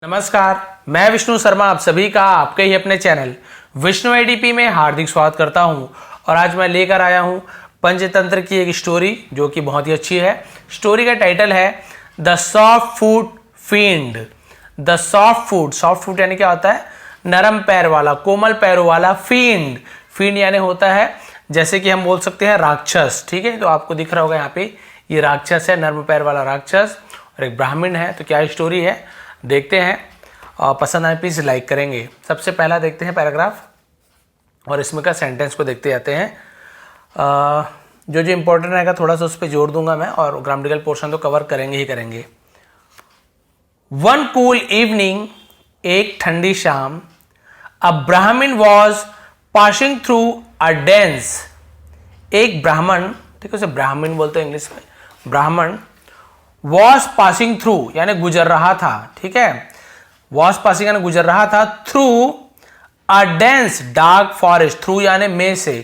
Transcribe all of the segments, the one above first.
नमस्कार, मैं विष्णु शर्मा आप सभी का आपके ही अपने चैनल विष्णु एडीपी में हार्दिक स्वागत करता हूं। और आज मैं लेकर आया हूं पंचतंत्र की एक स्टोरी जो कि बहुत ही अच्छी है। स्टोरी का टाइटल है the soft foot field. The soft foot यानी क्या होता है? नरम पैर वाला, कोमल पैरों वाला। फील्ड, फील्ड यानी होता है जैसे कि हम बोल सकते हैं राक्षस। ठीक है, तो आपको दिख रहा होगा यहाँ पे ये राक्षस है, नरम पैर वाला राक्षस, और एक ब्राह्मण है। तो क्या स्टोरी है देखते हैं, और पसंद आए प्लीज लाइक करेंगे। सबसे पहला देखते हैं पैराग्राफ और इसमें का सेंटेंस को देखते जाते हैं। जो जो इंपॉर्टेंट रहेगा थोड़ा सा उस पर जोड़ दूंगा मैं, और ग्रामेटिकल पोर्शन तो कवर करेंगे ही करेंगे। वन कूल इवनिंग, एक ठंडी शाम, अ ब्राह्मण was passing through a dense. एक ब्राह्मण, ठीक है, उसे ब्राह्मण बोलते हैं इंग्लिश में, ब्राह्मण। वॉज पासिंग थ्रू यानी गुजर रहा था, ठीक है, वॉज पासिंग यानी गुजर रहा था, through a dense dark forest. Through यानी में से,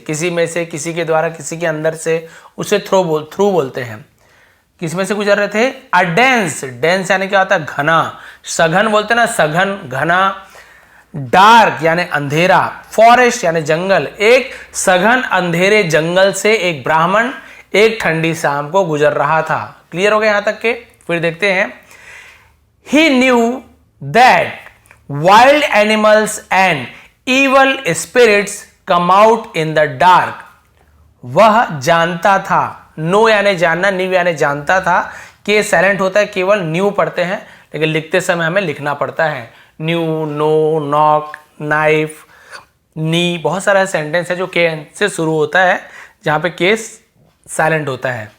किसी के द्वारा, किसी के अंदर से, उसे थ्रू बोलते हैं। किस में से गुजर रहे थे? अ डेंस, डेंस यानी क्या होता है? घना, सघन बोलते हैं ना, सघन, घना। डार्क यानी अंधेरा, फॉरेस्ट यानी जंगल। एक सघन अंधेरे जंगल से एक ब्राह्मण एक ठंडी शाम को गुजर रहा था। क्लियर हो गया यहां तक के? फिर देखते हैं। He knew that wild animals and evil spirits come out in the dark. वह जानता था, नो यानी जानना, न्यू यानी जानता था, कि साइलेंट होता है, केवल न्यू पढ़ते हैं, लेकिन लिखते समय हमें लिखना पड़ता है। न्यू, नो, नॉक, नाइफ, नी, बहुत सारा सेंटेंस है जो के से शुरू होता है, जहां पे केस साइलेंट होता है।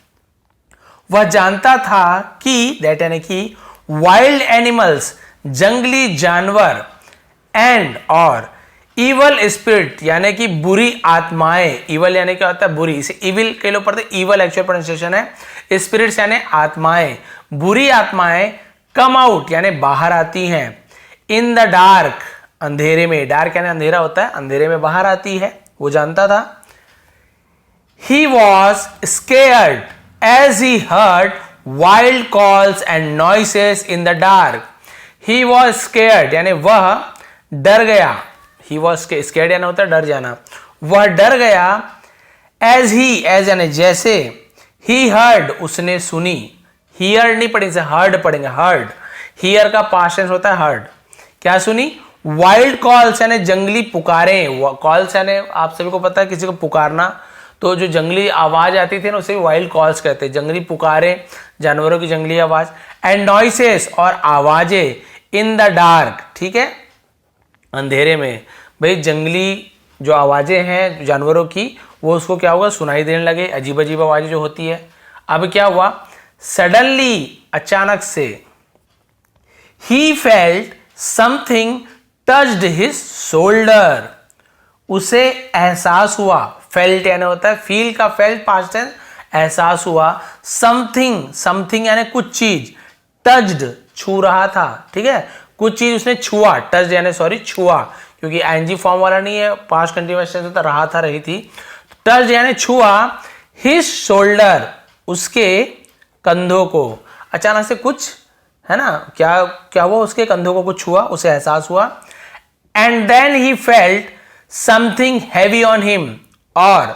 वह जानता था कि, दैट यानी कि, वाइल्ड एनिमल्स जंगली जानवर, एंड और इवल स्पिरिट यानी कि बुरी आत्माएं। इवल यानी क्या होता है? बुरी, इसे इविल कई लोग पढ़ते, इवल एक्चुअल प्रोनाउंसिएशन है। स्पिरिट्स यानी आत्माएं, बुरी आत्माएं, कम आउट यानी बाहर आती हैं, इन द डार्क अंधेरे में। डार्क यानी अंधेरा होता है, अंधेरे में बाहर आती है, वो जानता था। He was scared as he heard wild calls and noises in the dark. He was scared यानी वह डर गया। He was scared यानी होता है डर जाना। वह डर गया। as यानी जैसे, he heard उसने सुनी। hear नहीं पढ़ेंगे, heard पढ़ेंगे, heard। hear का past tense होता है heard। क्या सुनी? wild calls यानी जंगली पुकारें। calls यानी आप सभी को पता है किसी को पुकारना, तो जो जंगली आवाज आती थी ना उसे वाइल्ड कॉल्स कहते हैं, जंगली पुकारे, जानवरों की जंगली आवाज। एंड नॉइसेस और आवाजें, इन द डार्क, ठीक है, अंधेरे में। भाई जंगली जो आवाजें हैं जानवरों की, वो उसको क्या होगा? सुनाई देने लगे, अजीब अजीब आवाजें जो होती है। अब क्या हुआ? सडनली, अचानक से, ही felt something touched his shoulder. उसे एहसास हुआ। फेल्ट यानी होता है फील का फेल्ट पास्ट टेंस, एहसास हुआ। समथिंग यानी कुछ चीज, टच्ड छू रहा था, ठीक है, कुछ चीज उसने छुआ। टच यानी छुआ, क्योंकि आईएनजी फॉर्म वाला नहीं है, पास्ट कंटिन्यूअस टेंस होता, रहा था, रही थी। टच यानी छुआ। हिज शोल्डर, उसके कंधों को। अचानक से कुछ है ना, क्या हुआ? उसके कंधों को कुछ छुआ, उसे एहसास हुआ। And then he felt something heavy on him, और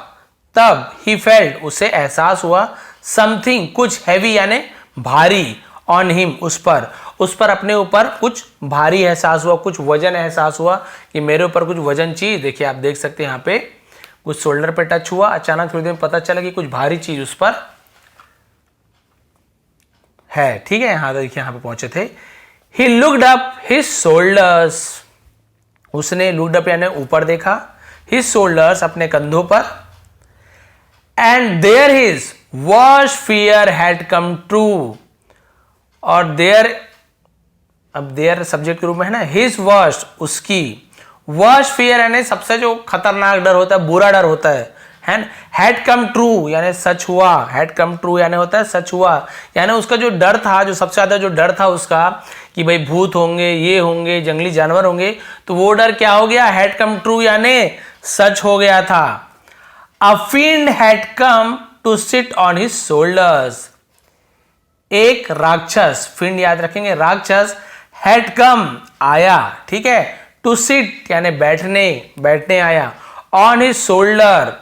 तब ही फेल्ट उसे एहसास हुआ, समथिंग कुछ हैवी यानी भारी, ऑन हिम उस पर अपने ऊपर कुछ भारी एहसास हुआ, कुछ वजन एहसास हुआ कि मेरे ऊपर कुछ वजन चीज। देखिए आप देख सकते हैं यहाँ पे कुछ शोल्डर पे टच हुआ, अचानक थोड़ी देर में पता चला कि कुछ भारी चीज उस पर है, ठीक है। यहां देखिए, यहां पे पहुंचे थे। He looked up his shoulders, उसने लुक्ड अप यानी ऊपर देखा, हिज शोल्डर्स अपने कंधों पर। And there his worst fear had come true, और देयर, अब देयर सब्जेक्ट के रूप में है ना, हिज वर्स्ट उसकी, वर्स्ट फियर यानी सबसे जो खतरनाक डर होता है, बुरा डर होता है। हैड कम ट्रू यानी सच हुआ। हैड कम ट्रू यानी होता है सच हुआ, यानी उसका जो डर था, जो सबसे ज्यादा जो डर था उसका कि भाई भूत होंगे, ये होंगे, जंगली जानवर होंगे, तो वो डर क्या हो गया? हैड कम ट्रू यानी सच हो गया था। A fiend had come to sit on his shoulders. एक राक्षस, फिंड याद रखेंगे, राक्षस, हैड कम आया, ठीक है, टू सिट यानी बैठने आया, ऑन हिज शोल्डर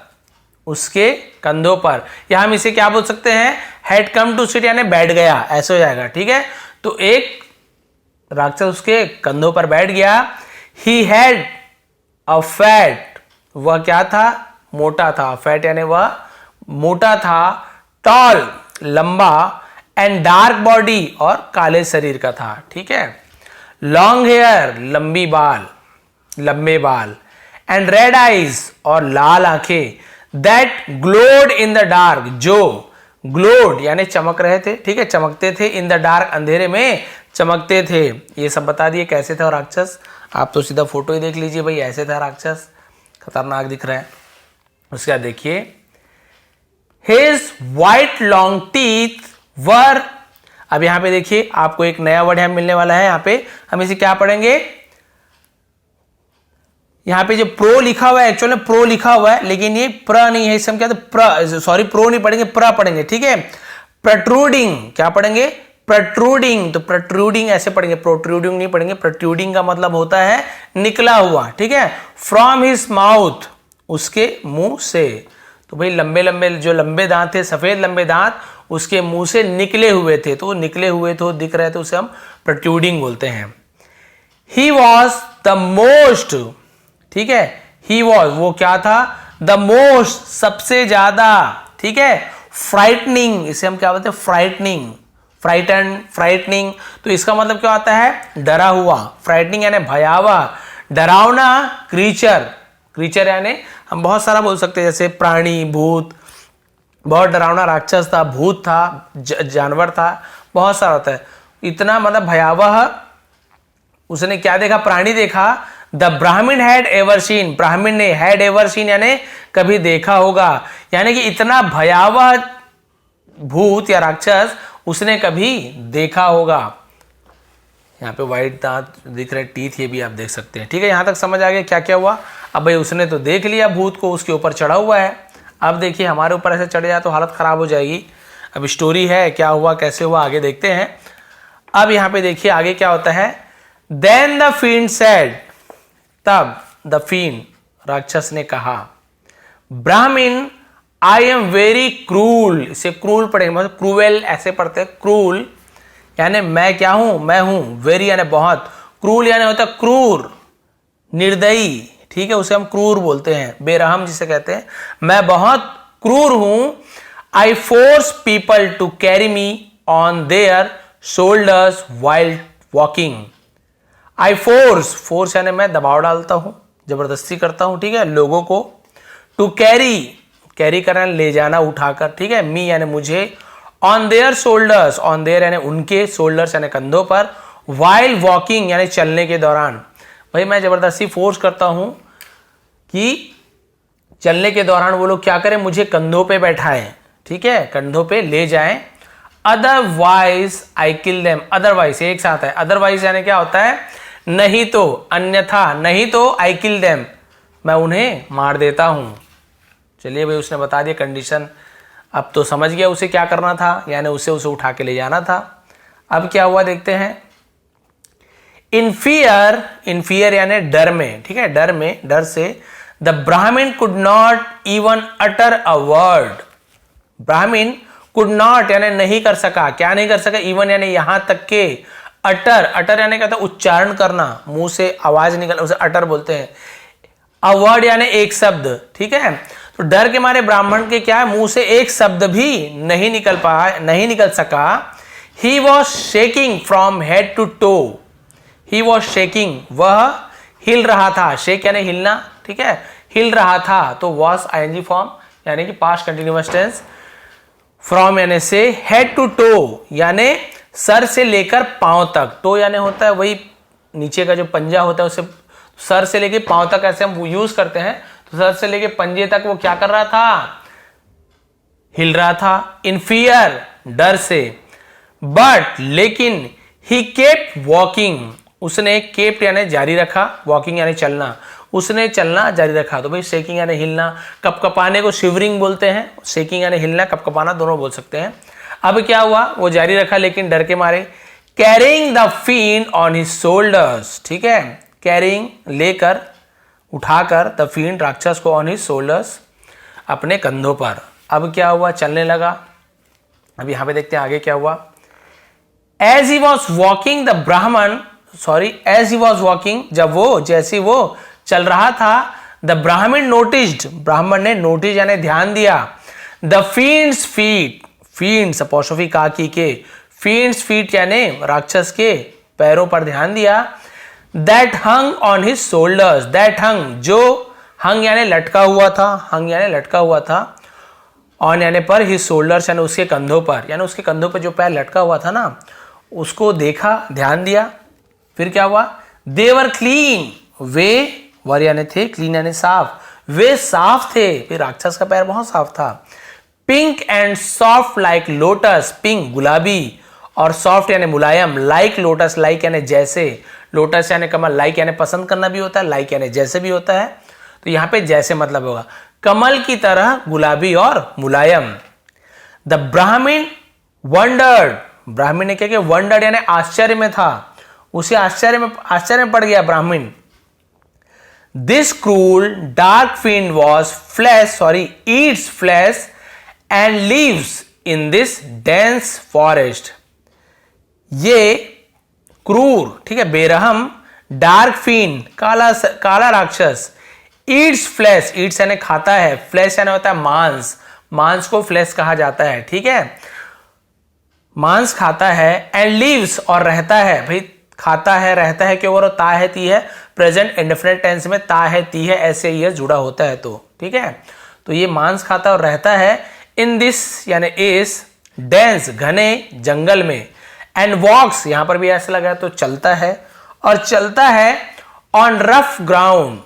उसके कंधों पर, या हम इसे क्या बोल सकते हैं, हैड कम टू सिट यानी बैठ गया, ऐसे हो जाएगा, ठीक है। तो एक राक्षस उसके कंधों पर बैठ गया। ही हैड अ फैट, वह क्या था, मोटा था, फैट यानी वह मोटा था, टॉल लंबा, एंड डार्क बॉडी और काले शरीर का था, ठीक है। लॉन्ग हेयर लंबे बाल, एंड रेड आईज और लाल आंखें, that glowed in the dark, जो ग्लोड यानी चमक रहे थे, ठीक है, चमकते थे, इन द डार्क अंधेरे में चमकते थे। ये सब बता दिए कैसे था राक्षस। आप तो सीधा फोटो ही देख लीजिए भाई, ऐसे था राक्षस, खतरनाक दिख रहा है। उसके बाद देखिए, हिज वाइट लॉन्ग टीथ वर, अब यहां पे देखिए आपको एक नया वर्ड यहाँ मिलने वाला है। यहां पे हम इसे क्या पढ़ेंगे, यहां पे जो प्रो लिखा हुआ है, एक्चुअली प्रो लिखा हुआ है लेकिन ये प्र नहीं है, इसे हम क्या प्रो नहीं पढ़ेंगे, प्र पढ़ेंगे, ठीक है। प्रोट्रूडिंग क्या पढ़ेंगे, प्रोट्रूडिंग, तो प्रोट्रूडिंग ऐसे पढ़ेंगे, प्रोट्रूडिंग नहीं पढ़ेंगे। प्रोट्रूडिंग का मतलब होता है निकला हुआ, ठीक है। फ्रॉम हिज माउथ, उसके मुंह से, तो भाई लंबे लंबे जो लंबे दांत थे, सफेद लंबे दांत उसके मुंह से निकले हुए थे, तो निकले हुए थे, दिख रहे थे, उसे हम प्रोट्रूडिंग बोलते हैं। ही वॉज द मोस्ट, ठीक है, ही वॉज वो क्या था, द मोस्ट सबसे ज्यादा, ठीक है। फ्राइटनिंग, इसे हम क्या बोलते हैं, फ्राइटनिंग, तो इसका मतलब क्या आता है, डरा हुआ। फ्राइटनिंग यानी भयावह, डरावना। क्रीचर यानी हम बहुत सारा बोल सकते हैं, जैसे प्राणी, भूत, बहुत डरावना राक्षस था, भूत था, जानवर था, बहुत सारा होता है। इतना मतलब भयावह, उसने क्या देखा, प्राणी देखा। द ब्राह्मण हैड एवर सीन, ब्राह्मण ने हैड एवर सीन यानी कभी देखा होगा, यानी कि इतना भयावह भूत या राक्षस उसने कभी देखा होगा। यहाँ पे व्हाइट दांत दिख रहे, टीथ, ये भी आप देख सकते हैं, ठीक है। यहां तक समझ आ गया क्या क्या हुआ। अब भाई उसने तो देख लिया भूत को, उसके ऊपर चढ़ा हुआ है। अब देखिए हमारे ऊपर ऐसे चढ़ जाए तो हालत खराब हो जाएगी। अब स्टोरी है, क्या हुआ कैसे हुआ आगे देखते हैं। अब यहाँ पे देखिए आगे क्या होता है। देन द फील्ड सेड, तब द फील्ड राक्षस ने कहा, ब्राह्मण आई एम वेरी क्रूल, इसे क्रूल पढ़ेंगे, मतलब क्रूएल ऐसे पढ़ते हैं, क्रूल यानी मैं क्या हूं, मैं हूं, वेरी यानी बहुत, क्रूल यानी होता है क्रूर, निर्दयी, ठीक है, उसे हम क्रूर बोलते हैं, बेरहम जिसे कहते हैं। मैं बहुत क्रूर हूं। I force people to carry me on their shoulders while walking. I force यानी मैं दबाव डालता हूं, जबरदस्ती करता हूं, ठीक है, लोगों को। टू कैरी करना, ले जाना, उठाकर, ठीक है। मी यानी मुझे, on their shoulders, on their यानी उनके, शोल्डर्स यानी कंधों पर, वाइल वॉकिंग यानी चलने के दौरान। भाई मैं जबरदस्ती फोर्स करता हूं कि चलने के दौरान वो लोग क्या करें, मुझे कंधों पे बैठाएं, ठीक है, कंधों पे ले जाएं। Otherwise I kill them, otherwise एक साथ है, अदरवाइज यानी क्या होता है, नहीं तो, अन्यथा, नहीं तो आई किल देम, मैं उन्हें मार देता हूं। चलिए भाई उसने बता दिया कंडीशन, अब तो समझ गया उसे क्या करना था, यानी उसे उठा के ले जाना था। अब क्या हुआ देखते हैं। इन फियर यानी डर में, ठीक है, डर से, द ब्राह्मण could not even utter a word, ब्राह्मण कुड नॉट यानी नहीं कर सका, क्या नहीं कर सका, इवन यानी यहां तक के, अटर यानी क्या था, उच्चारण करना, मुंह से आवाज निकल, उसे अटर बोलते हैं। अ वर्ड यानी एक शब्द, ठीक है। तो डर के मारे ब्राह्मण के क्या है, मुंह से एक शब्द भी नहीं निकल सका। He was shaking from head to toe, he was shaking, वह हिल रहा था, शेक यानी हिलना, ठीक है, हिल रहा था, तो वॉज आईएनजी फॉर्म यानी कि पास्ट कंटिन्यूअस टेंस। फ्रॉम यानी से, हेड टू टो यानी सर से लेकर पांव तक, टो यानी होता है वही नीचे का जो पंजा होता है, उसे सर से लेकर पांव तक ऐसे हम यूज करते हैं, तो सर से लेकर पंजे तक वो क्या कर रहा था, हिल रहा था। इन फियर डर से, बट लेकिन, ही केप्ट वॉकिंग, उसने केप्ट यानी जारी रखा, वॉकिंग यानी चलना, उसने चलना जारी रखा। तो भाई शेकिंग यानी हिलना, कपकपाने को शिवरिंग बोलते हैं, शेकिंग यानी हिलना, कपकपाना दोनों बोल सकते हैं। अब क्या हुआ, वो जारी रखा लेकिन डर के मारे। Carrying the field on his shoulders, ठीक है, कैरिंग लेकर, उठाकर, द फील्ड राक्षस को, ऑन हिज शोल्डर्स अपने कंधों पर। अब क्या हुआ, चलने लगा। अब यहां पे देखते हैं आगे क्या हुआ। As he was walking the Brahmin, as he was walking, जब वो, जैसे वो चल रहा था, द ब्राह्मण नोटिस्ड, ब्राह्मण ने नोटिस यानी ध्यान दिया, the fields feet, fields apostrophe का की के, फील्ड्स फीट यानी राक्षस के पैरों पर ध्यान दिया, that hung on his shoulders, that hung, जो हंग यानी लटका हुआ था, हंग यानी लटका हुआ था, ऑन यानी पर, हिज शोल्डर्स यानी उसके कंधों पर, यानी उसके कंधों पर जो पैर लटका हुआ था ना, उसको देखा, ध्यान दिया। फिर क्या हुआ, दे वर क्लीन, वे वर यानी थे, क्लीन यानी साफ, वे साफ थे, फिर राक्षस का पैर बहुत साफ था। Pink and soft like lotus, pink गुलाबी, और सॉफ्ट यानी मुलायम, लाइक लोटस, लाइक यानी जैसे, लोटस यानी कमल, लाइक यानी पसंद करना भी होता है, लाइक यानी जैसे भी होता है, तो यहां पे जैसे मतलब होगा, कमल की तरह गुलाबी और मुलायम। द ब्राह्मण वंडर्ड, ब्राह्मण ने क्या किया, वंडर्ड यानी आश्चर्य में था, उसे आश्चर्य में पड़ गया Brahmin. This cruel dark fiend was eats flesh and lives in this dense forest। ये क्रूर, ठीक है, बेरहम, डार्क फिend काला राक्षस, ईट्स फ्लैश, ईट्स यानी खाता है, फ्लैश यानी होता है मांस, मांस को फ्लैश कहा जाता है, ठीक है, मांस खाता है, एंड लिव्स और रहता है, भाई खाता है रहता है क्यों, और ता है ती है, प्रेजेंट इंडेफिनिट टेंस में ता है ती है ऐसे ये जुड़ा होता है, तो ठीक है, तो ये मांस खाता और रहता है, इन दिस यानी इस, डेंस घने जंगल में, एंड वॉक्स यहां पर भी ऐसा लगा तो चलता है, और चलता है ऑन रफ ग्राउंड,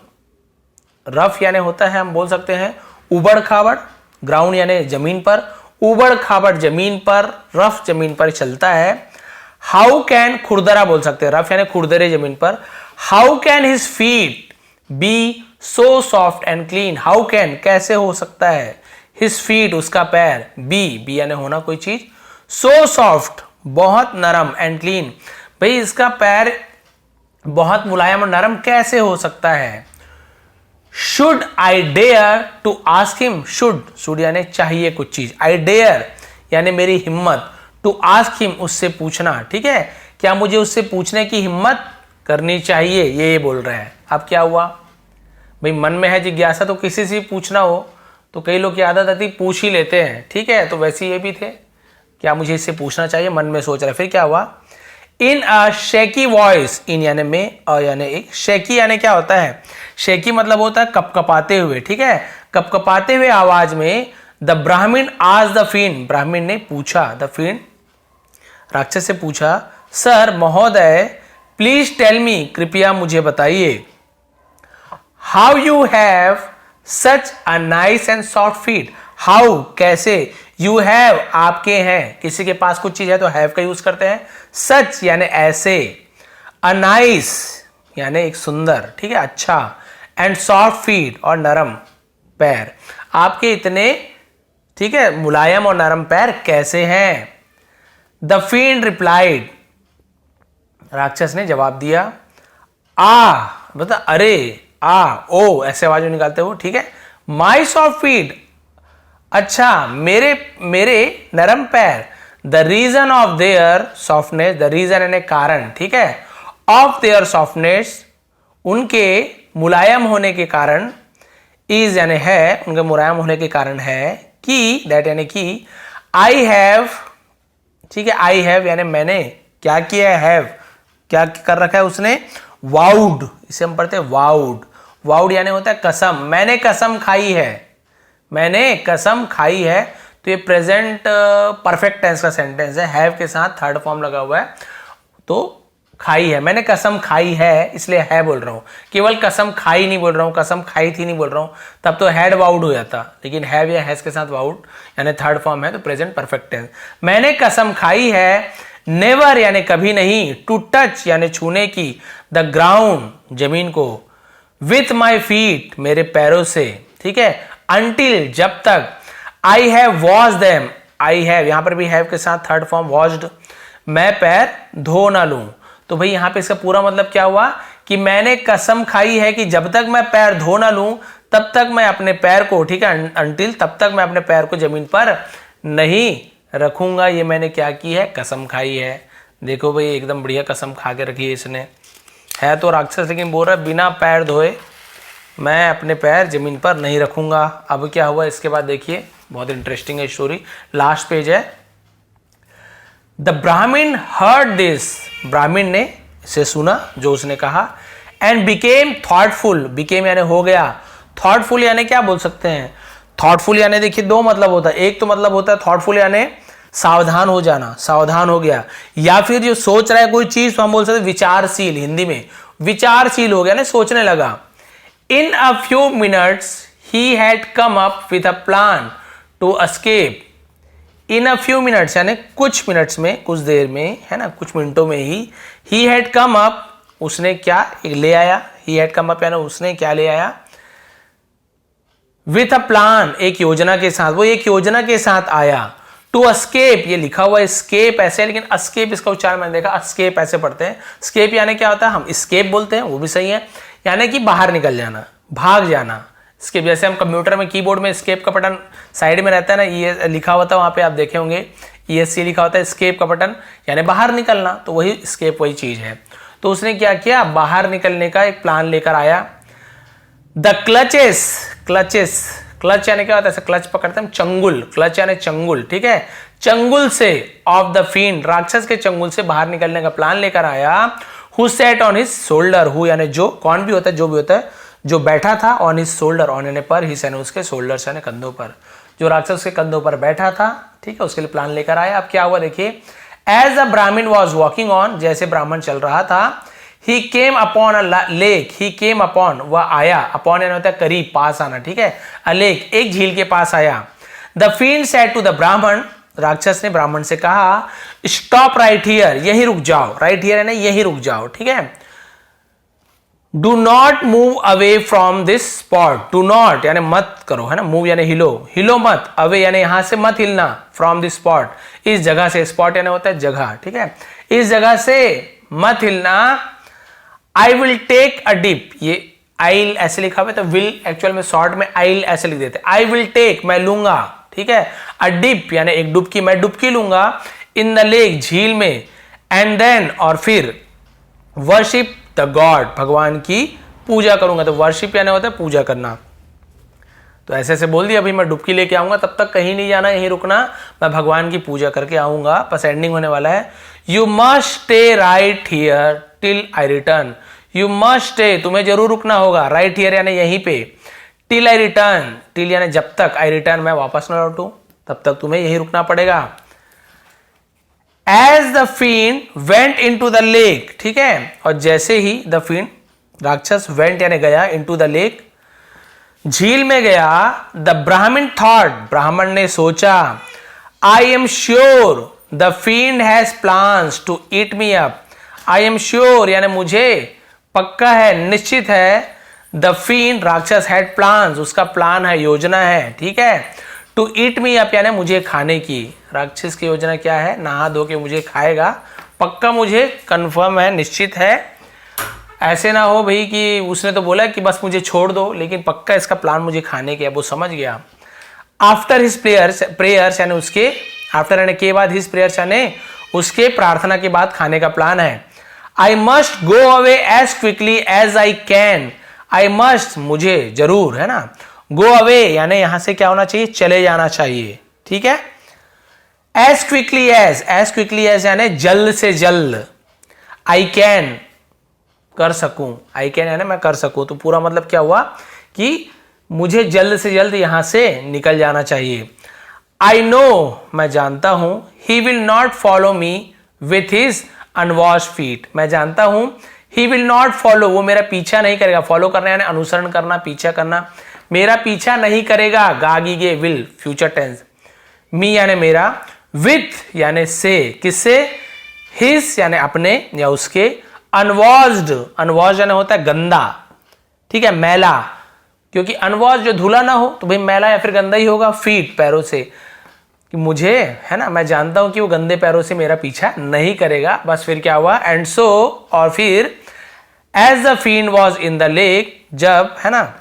रफ यानी होता है, हम बोल सकते हैं उबड़ खाबड़, ग्राउंड यानी जमीन पर, उबड़ खाबड़ जमीन पर, रफ जमीन पर चलता है। हाउ कैन, खुरदरा बोल सकते हैं, रफ यानी खुरदरे जमीन पर, how can his feet be so soft and clean, how can कैसे हो सकता है, हिज फीट उसका पैर, बी यानी होना कोई चीज, सो सॉफ्ट बहुत नरम, एंड क्लीन भाई इसका पैर बहुत मुलायम और नरम कैसे हो सकता है। Should I dare to ask him, should यानी चाहिए कुछ चीज, आई डेयर यानी मेरी हिम्मत, टू आस्क हिम उससे पूछना, ठीक है, क्या मुझे उससे पूछने की हिम्मत करनी चाहिए, ये बोल रहा है। अब क्या हुआ भाई, मन में है जिज्ञासा तो किसी से पूछना हो तो कई लोग की आदत आती पूछ ही लेते हैं, ठीक है, तो वैसे ये भी थे, क्या मुझे इससे पूछना चाहिए, मन में सोच रहा है। फिर क्या हुआ, इन अ शेकी वॉइस, इन यानी में, अ यानी एक, शेकी यानी क्या होता है, शेकी मतलब होता है कपकपाते हुए, ठीक है, कपकपाते हुए आवाज में, द ब्राह्मण आज द फिend, ब्राह्मण ने पूछा, द फिend राक्षस से पूछा, सर महोदय प्लीज टेल मी, कृपया मुझे बताइए, how you have such a nice and soft feet, how कैसे, यू हैव आपके हैं, किसी के पास कुछ चीज है तो हैव का यूज करते हैं, सच यानी ऐसे, अ नाइस यानी एक सुंदर, ठीक है, अच्छा, एंड सॉफ्ट फीट और नरम पैर, आपके इतने, ठीक है, मुलायम और नरम पैर कैसे हैं। द fiend रिप्लाइड, राक्षस ने जवाब दिया, बता अरे, ओ ऐसे आवाज निकालते हो, ठीक है, माई सॉफ्ट फीट, अच्छा मेरे नरम पैर, the reason of their softness, the reason यानी कारण, ठीक है, ऑफ देयर सॉफ्टनेस उनके मुलायम होने के कारण, इज यानी है, उनके मुलायम होने के कारण है, कि दैट यानी कि, आई हैव, ठीक है, आई हैव यानी मैंने क्या किया, हैव क्या कर रखा है उसने, वाउड, इसे हम पढ़ते हैं वाउड, वाउड यानी होता है कसम, मैंने कसम खाई है, मैंने कसम खाई है, तो ये प्रेजेंट परफेक्ट टेंस का सेंटेंस है, हैव के साथ थर्ड फॉर्म लगा हुआ है, तो खाई है, मैंने कसम खाई है इसलिए है बोल रहा हूं, केवल कसम खाई नहीं बोल रहा हूं, कसम खाई थी नहीं बोल रहा हूं, तब तो हैड वाउड हो जाता, लेकिन हैव या हैज के साथ वाउड यानी थर्ड फॉर्म है, तो प्रेजेंट परफेक्ट टेंस, मैंने कसम खाई है, नेवर यानी कभी नहीं, टू टच यानी छूने की, द ग्राउंड जमीन को, विथ माई फीट मेरे पैरों से, ठीक है, अंटिल जब तक, I have watched them, I have यहां पर भी हैव के साथ थर्ड फॉर्म वॉच्ड, मैं पैर धो ना लूं। तो भाई यहां पे इसका पूरा मतलब क्या हुआ कि मैंने कसम खाई है कि जब तक मैं पैर धो ना लूं तब तक मैं अपने पैर को, ठीक है, अंटिल तब तक मैं अपने पैर को जमीन पर नहीं रखूंगा। ये मैंने क्या की है, कसम खाई है। देखो भाई एकदम बढ़िया कसम खा के रखी है इसने, है तो राक्षस लेकिन बोल रहा है बिना पैर धोए मैं अपने पैर जमीन पर नहीं रखूंगा। अब क्या हुआ इसके बाद देखिए, बहुत इंटरेस्टिंग है स्टोरी, लास्ट पेज है। द ब्राह्मण हर्ड दिस, ब्राह्मण ने इसे सुना जो उसने कहा, एंड बिकेम थॉटफुल, बिकेम यानी हो गया, थॉटफुल यानी क्या बोल सकते हैं, थॉटफुल यानी देखिए दो मतलब होता है, एक तो मतलब होता है थॉटफुल यानी सावधान हो जाना, सावधान हो गया, या फिर जो सोच रहा है कोई चीज तो हम बोल सकते विचारशील, हिंदी में विचारशील हो गया ना, सोचने लगा। In a few minutes he had come up with a plan to escape. In a few minutes यानी कुछ मिनट्स में, कुछ देर में, है ना, कुछ मिनटों में ही हैड कम अप, उसने क्या ले आया, ही हैड कम अप यानी उसने क्या ले आया, विथ अ प्लान, एक योजना के साथ, वो एक योजना के साथ आया। टू एस्केप, ये लिखा हुआ एस्केप ऐसे है, लेकिन एस्केप इसका उच्चारण मैंने देखा एस्केप ऐसे पढ़ते हैं। एस्केप यानी क्या होता है, हम एस्केप बोलते हैं, वो भी सही है, यानी कि बाहर निकल जाना, भाग जाना। एस्केप जैसे हम कंप्यूटर में कीबोर्ड में एस्केप का बटन साइड में रहता है ना, ये लिखा होता है, वहां पे आप देखे होंगे ESC लिखा होता है, एस्केप का बटन यानी बाहर निकलना, तो वही एस्केप वही चीज है। तो उसने क्या किया, बाहर निकलने का एक प्लान लेकर आया। द क्लचेस, क्लचेस, क्लच यानी क्या होता है, ऐसे क्लच पकड़ते हैं, चंगुल, क्लच यानी चंगुल, ठीक है, चंगुल से, ऑफ द फील्ड, राक्षस के चंगुल से बाहर निकलने का प्लान लेकर आया। Who set on his shoulder, who यानी जो, कौन भी होता है, जो भी होता है, जो बैठा था, ऑन हिज शोल्डर, ऑन यानी पर, हिज यानी उसके, शोल्डर यानी कंधों पर, जो राक्षस के कंधों पर बैठा था, ठीक है, उसके लिए प्लान लेकर आया। अब क्या हुआ देखिए, as the Brahmin was walking on, जैसे ब्राह्मण चल रहा था, he came upon a lake, he came upon, वह आया, अपॉन यानी होता है करीब, पास आना, ठीक है, अ लेक, एक झील के पास आया। The field said to the Brahmin, राक्षस ने ब्राह्मण से कहा, स्टॉप राइट हियर, यही रुक जाओ, राइट हियर यानी यही रुक जाओ, ठीक है, do not move away from this spot, do not यानी मत करो, है ना, मूव यानी हिलो, हिलो मत, अवे यानी यहां से मत हिलना, फ्रॉम दिस स्पॉट, इस जगह से, स्पॉट यानी होता है जगह, ठीक है, इस जगह से मत हिलना। I will take a dip, ये आइल ऐसे लिखा हुआ है तो विल एक्चुअल में शॉर्ट में आइल ऐसे लिख देते, आई विल टेक मैं लूंगा, ठीक है, अ डिप यानी एक डुबकी, मैं डुबकी लूंगा, इन द लेक झील में, एंड देन और फिर, वर्शिप द गॉड भगवान की पूजा करूंगा, तो वर्शिप यानी होता है पूजा करना। तो ऐसे ऐसे बोल दिया, अभी मैं डुबकी लेके आऊंगा, तब तक कहीं नहीं जाना, यहीं रुकना, मैं भगवान की पूजा करके आऊंगा, बस एंडिंग होने वाला है। You must stay right here till I return, you must stay, तुम्हें जरूर रुकना होगा, राइट हियर यानी यहीं पे, टिल आई रिटर्न, टिल यानी जब तक, आई रिटर्न मैं वापस न लौटूं, तब तक तुम्हें यहीं रुकना पड़ेगा। As the field went into the lake, ठीक है, और जैसे ही द फील्ड, राक्षस वेंट यानी गया, इन टू द लेक, झील में गया, द ब्राह्मण थॉट, ब्राह्मण ने सोचा, I am sure the field has plans to eat me up, I am sure यानी मुझे पक्का है, निश्चित है, द फील्ड राक्षस हैड प्लान्स, उसका प्लान है, योजना है, ठीक है, टू ईट मी अप यानी मुझे खाने की, राक्षस की योजना क्या है, नहा धो के मुझे खाएगा, पक्का मुझे कंफर्म है, निश्चित है, ऐसे ना हो भाई कि उसने तो बोला कि बस मुझे छोड़ दो, लेकिन पक्का इसका प्लान मुझे खाने के है, वो समझ गया। आफ्टर हिज प्रेयर्स यानी उसके, आफ्टर यानी के बाद, हिज प्रेयर्स यानी उसके प्रार्थना के बाद खाने का प्लान है। I must go away as quickly as I can, I must मुझे जरूर, है ना, गो अवे यानी यहां से क्या होना चाहिए, चले जाना चाहिए, ठीक है, एज क्विकली एज यानी जल्द से जल्द, आई कैन कर सकूं, आई कैन यानी मैं कर सकूं, तो पूरा मतलब क्या हुआ कि मुझे जल्द से जल्द यहां से निकल जाना चाहिए। आई नो मैं जानता हूं, he will not follow me with his unwashed feet, मैं जानता हूं, ही विल नॉट फॉलो, वो मेरा पीछा नहीं करेगा, फॉलो करना यानी अनुसरण करना, पीछा करना, मेरा पीछा नहीं करेगा, गागीगे विल फ्यूचर टेंस, मी यानी मेरा, विथ यानी से, किससे, हिज यानी अपने या उसके, अनवॉश्ड, अनवॉश्ड यानी होता है गंदा, ठीक है, मैला, क्योंकि अनवॉश जो धुला ना हो तो भाई मैला या फिर गंदा ही होगा, फीट पैरों से, कि मुझे, है ना, मैं जानता हूं कि वो गंदे पैरों से मेरा पीछा नहीं करेगा। बस फिर क्या हुआ, एंड सो, और फिर as the field was in the lake, जब, है ना,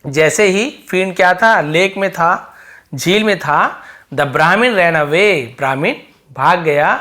जैसे ही फील्ड क्या था, लेक में था, झील में था, द ब्राह्मण रैन अवे, ब्राह्मण भाग गया,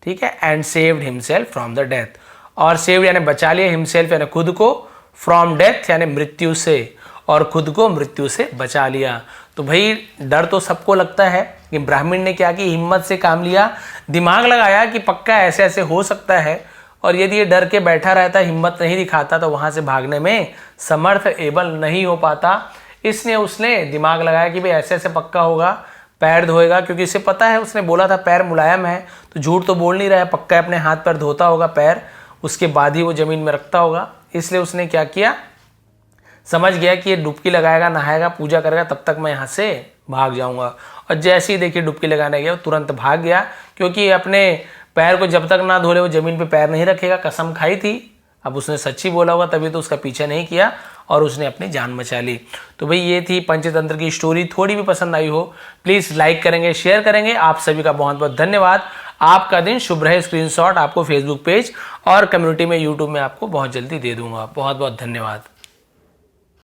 ठीक है, and saved himself from the death, और सेव्ड यानी बचा लिया, हिमसेल्फ यानी खुद को, फ्रॉम डेथ यानी मृत्यु से, और खुद को मृत्यु से बचा लिया। तो भाई डर तो सबको लगता है कि ब्राह्मण ने क्या की, हिम्मत से काम लिया, दिमाग लगाया कि पक्का ऐसे ऐसे हो सकता है, और यदि ये डर के बैठा रहता, हिम्मत नहीं दिखाता, तो वहां से भागने में समर्थ एबल नहीं हो पाता। इसलिए उसने दिमाग लगाया कि भाई ऐसे ऐसे पक्का होगा, पैर धोएगा, क्योंकि इसे पता है, उसने बोला था पैर मुलायम है, तो झूठ तो बोल नहीं रहा है, पक्का अपने हाथ पैर धोता होगा पैर, उसके बाद ही वो जमीन में रखता होगा। इसलिए उसने क्या किया, समझ गया कि ये डुबकी लगाएगा, नहाएगा, पूजा करेगा, तब तक मैं यहाँ से भाग जाऊंगा। और जैसे ही देखिए डुबकी लगाने गया, वो तुरंत भाग गया, क्योंकि अपने पैर को जब तक ना धोले वो जमीन पे पैर नहीं रखेगा, कसम खाई थी। अब उसने सच्ची बोला होगा, तभी तो उसका पीछा नहीं किया और उसने अपनी जान बचा ली। तो भाई ये थी पंचतंत्र की स्टोरी। थोड़ी भी पसंद आई हो प्लीज़ लाइक करेंगे, शेयर करेंगे। आप सभी का बहुत बहुत धन्यवाद। आपका दिन शुभ रहे। स्क्रीनशॉट आपको फेसबुक पेज और कम्युनिटी में, यूट्यूब में आपको बहुत जल्दी दे दूंगा। बहुत बहुत धन्यवाद।